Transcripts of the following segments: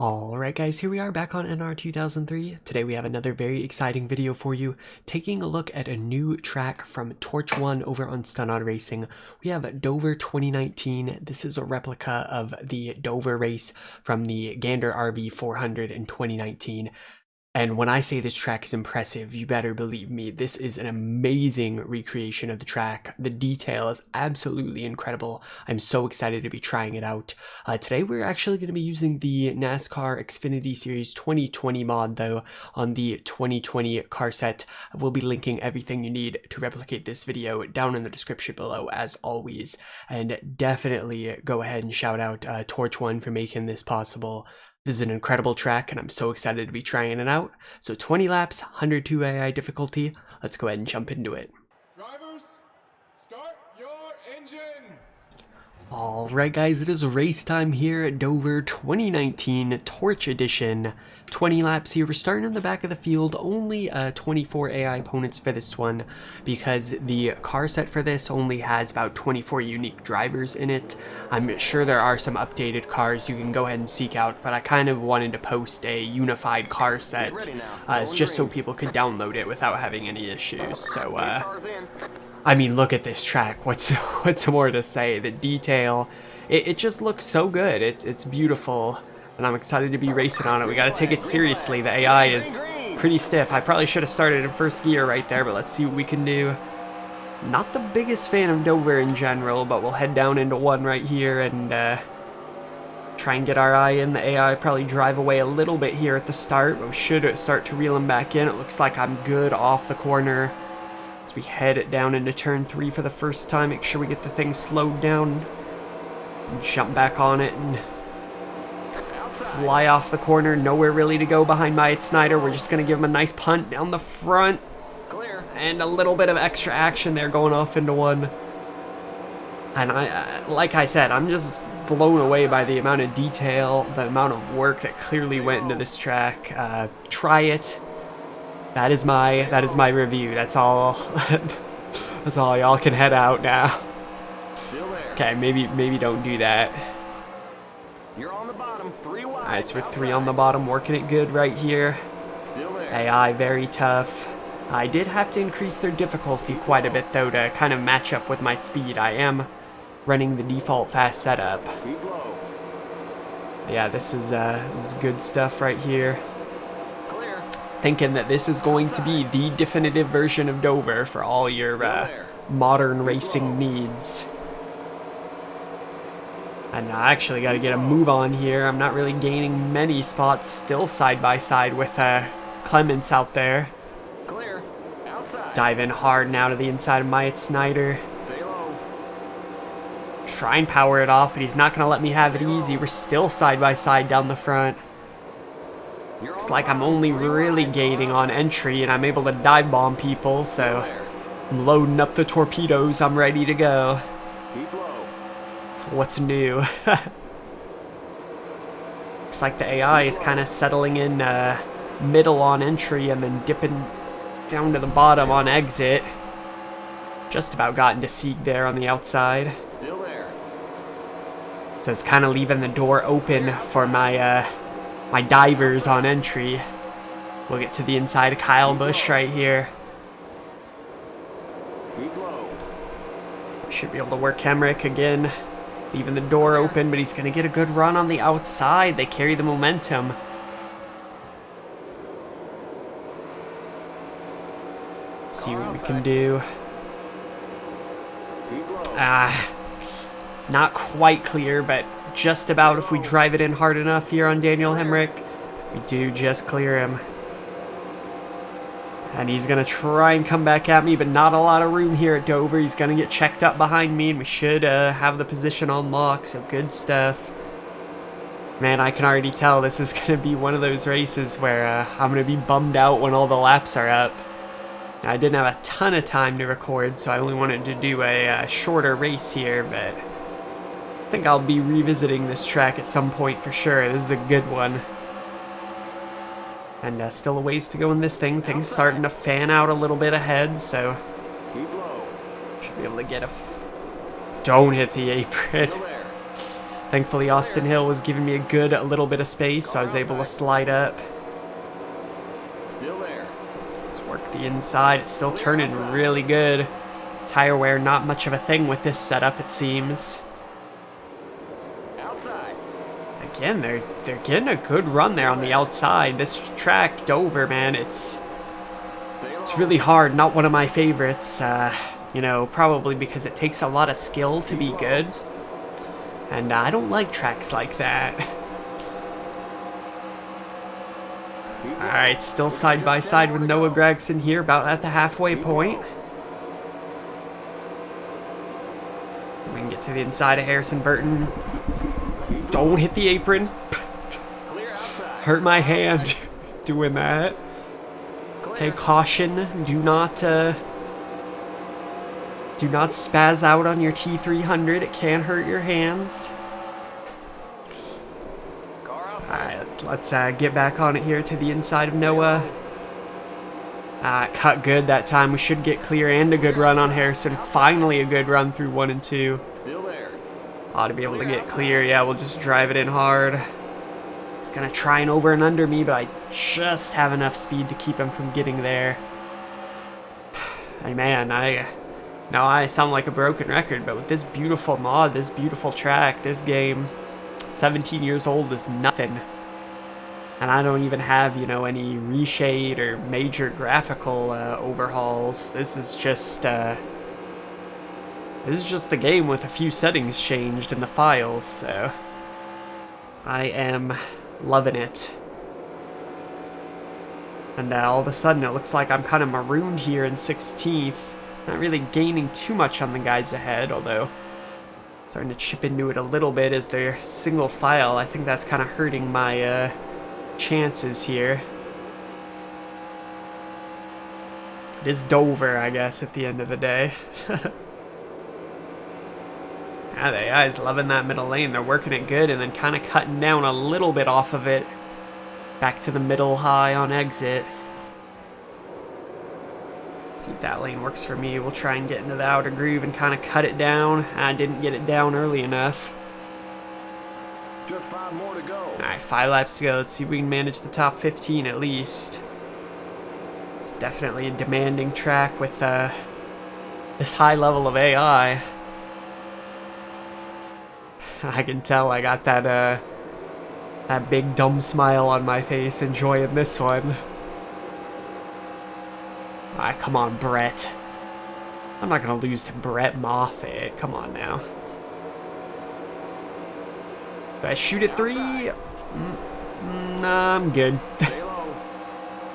Alright guys, here we are back on NR2003. Today we have another very exciting video for you, taking a look at a new track from Torch 1 over on Stun Racing. We have Dover 2019. This is a replica of the Dover race from the Gander RV 400 in 2019. And when I say this track is impressive, you better believe me, this is an amazing recreation of the track. The detail is absolutely incredible. I'm so excited to be trying it out. Today we're actually going to be using the NASCAR Xfinity Series 2020 mod though on the 2020 car set. I will be linking everything you need to replicate this video down in the description below as always. And definitely go ahead and shout out Torch 1 for making this possible. This is an incredible track and I'm so excited to be trying it out. So 20 laps, 102 AI difficulty. Let's go ahead and jump into it. Drivers, start your engines! Alright guys, it is race time here at Dover 2019 Torch Edition. 20 laps here. We're starting in the back of the field. Only 24 AI opponents for this one because the car set for this only has about 24 unique drivers in it. I'm sure there are some updated cars you can go ahead and seek out, but I kind of wanted to post a unified car set just so people could download it without having any issues. So I mean, look at this track. What's more to say? The detail, it just looks so good. It's beautiful, and I'm excited to be racing on it. We got to take it seriously. The AI is pretty stiff. I probably should have started in first gear right there, but let's see what we can do. Not the biggest fan of Dover in general, but we'll head down into one right here and try and get our eye in. The AI probably drive away a little bit here at the start, but we should start to reel him back in. It looks like I'm good off the corner. As we head it down into turn 3 for the first time, make sure we get the thing slowed down. And jump back on it and fly off the corner. Nowhere really to go behind Myatt Snyder. We're just going to give him a nice punt down the front. Clear. And a little bit of extra action there going off into one. And like I said, I'm just blown away by the amount of detail, the amount of work that clearly went into this track. Try it. That is my review. That's all. That's all. Y'all can head out now. Okay, maybe don't do that. You're on the bottom. 3 wide. Alright, so we're 3 on the bottom, working it good right here. AI very tough. I did have to increase their difficulty quite a bit though to kind of match up with my speed. I am running the default fast setup. Yeah, this is good stuff right here. Thinking that this is going to be the definitive version of Dover for all your modern racing needs. And I actually got to get a move on here. I'm not really gaining many spots, still side by side with Clements out there. Dive in hard now to the inside of Myatt Snyder. Try and power it off, but he's not going to let me have it easy. We're still side by side down the front. Looks like I'm only really gaining on entry and I'm able to dive bomb people, so I'm loading up the torpedoes. I'm ready to go. What's new? Looks like the AI is kind of settling in middle on entry and then dipping down to the bottom on exit. Just about gotten to Sieg there on the outside. So it's kind of leaving the door open for my my divers on entry. We'll get to the inside of Kyle Busch right here. Should be able to work Hemrick again. Leaving the door open, but he's going to get a good run on the outside. They carry the momentum. See what we can do. Not quite clear, but just about. If we drive it in hard enough here on Daniel Hemrick, we do just clear him. And he's going to try and come back at me, but not a lot of room here at Dover. He's going to get checked up behind me, and we should have the position on lock, so good stuff. Man, I can already tell this is going to be one of those races where I'm going to be bummed out when all the laps are up. Now, I didn't have a ton of time to record, so I only wanted to do a shorter race here, but I think I'll be revisiting this track at some point for sure. This is a good one. And still a ways to go in this thing. Things starting to fan out a little bit ahead, so should be able to get a... Don't hit the apron. Thankfully, Austin Hill was giving me a little bit of space, so I was able to slide up. Still there. Let's work the inside. It's still turning really good. Tire wear, not much of a thing with this setup, it seems. Outside. Again, they're getting a good run there on the outside. This track, Dover, man, it's really hard. Not one of my favorites. You know, probably because it takes a lot of skill to be good. And I don't like tracks like that. Alright, still side by side with Noah Gregson here, about at the halfway point. We can get to the inside of Harrison Burton. Don't hit the apron. Hurt my hand doing that. Okay, caution. Do not spaz out on your T300. It can hurt your hands. Alright, let's get back on it here to the inside of Noah. Cut good that time. We should get clear and a good run on Harrison. Finally a good run through 1 and 2. Ought to be able to get clear. Yeah, we'll just drive it in hard. It's going to try and over and under me, but I just have enough speed to keep him from getting there. Hey man, now I sound like a broken record, but with this beautiful mod, this beautiful track, this game, 17 years old is nothing. And I don't even have, you know, any reshade or major graphical overhauls. This is just the game with a few settings changed in the files, so I am loving it. And all of a sudden it looks like I'm kind of marooned here in 16th. Not really gaining too much on the guys ahead, although starting to chip into it a little bit as they're single file. I think that's kind of hurting my chances here. It is Dover, I guess, at the end of the day. Yeah, the AI's loving that middle lane. They're working it good and then kind of cutting down a little bit off of it. Back to the middle high on exit. See if that lane works for me. We'll try and get into the outer groove and kind of cut it down. I didn't get it down early enough. Just 5 more to go. Alright, 5 laps to go. Let's see if we can manage the top 15 at least. It's definitely a demanding track with this high level of AI. I can tell I got that big dumb smile on my face enjoying this one. Alright, come on, Brett. I'm not gonna lose to Brett Moffitt. Come on now. Do I shoot at 3? Nah, I'm good.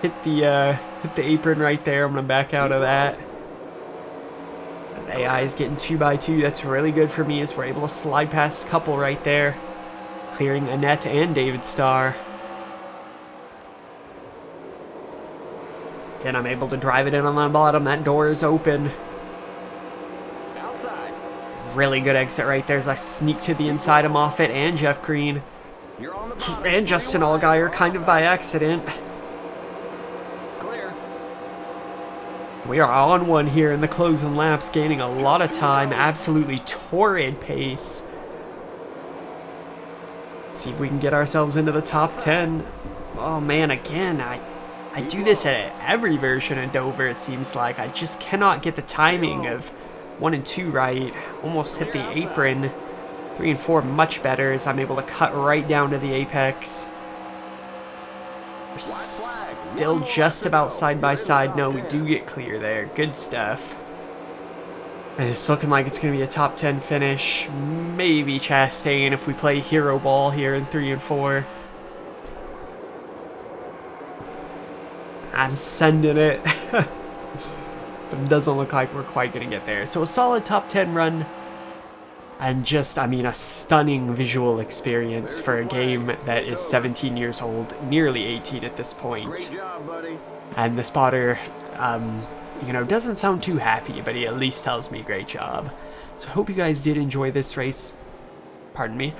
hit the apron right there. I'm gonna back out of that. The AI is getting 2x2. That's really good for me as we're able to slide past a couple right there, clearing Annette and David Starr. And I'm able to drive it in on the bottom. That door is open. Outside. Really good exit right there as I sneak to the inside of Moffitt and Jeff Green. You're on the bottom. And Justin Allgaier kind of by accident. Clear. We are on one here in the closing laps, gaining a lot of time. Absolutely torrid pace. See if we can get ourselves into the top 10. Oh man, again, I do this at every version of Dover, it seems like. I just cannot get the timing of 1 and 2 right. Almost hit the apron. 3 and 4 much better as I'm able to cut right down to the apex. We're still just about side by side. No, we do get clear there. Good stuff. And it's looking like it's going to be a top 10 finish. Maybe Chastain if we play hero ball here in 3 and 4. I'm sending it. But it doesn't look like we're quite going to get there. So a solid top 10 run. And just, I mean, a stunning visual experience for a game that is 17 years old, nearly 18 at this point. Great job, buddy. And the spotter, you know, doesn't sound too happy, but he at least tells me great job. So I hope you guys did enjoy this race. Pardon me.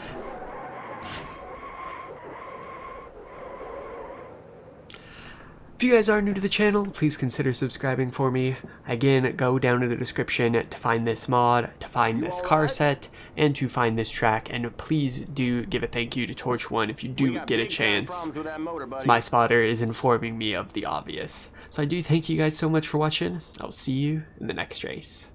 If you guys are new to the channel, please consider subscribing for me. Again, go down to the description to find this mod, to find this car set, and to find this track. And please do give a thank you to Torch1 if you do get a chance. My spotter is informing me of the obvious. So I do thank you guys so much for watching. I'll see you in the next race.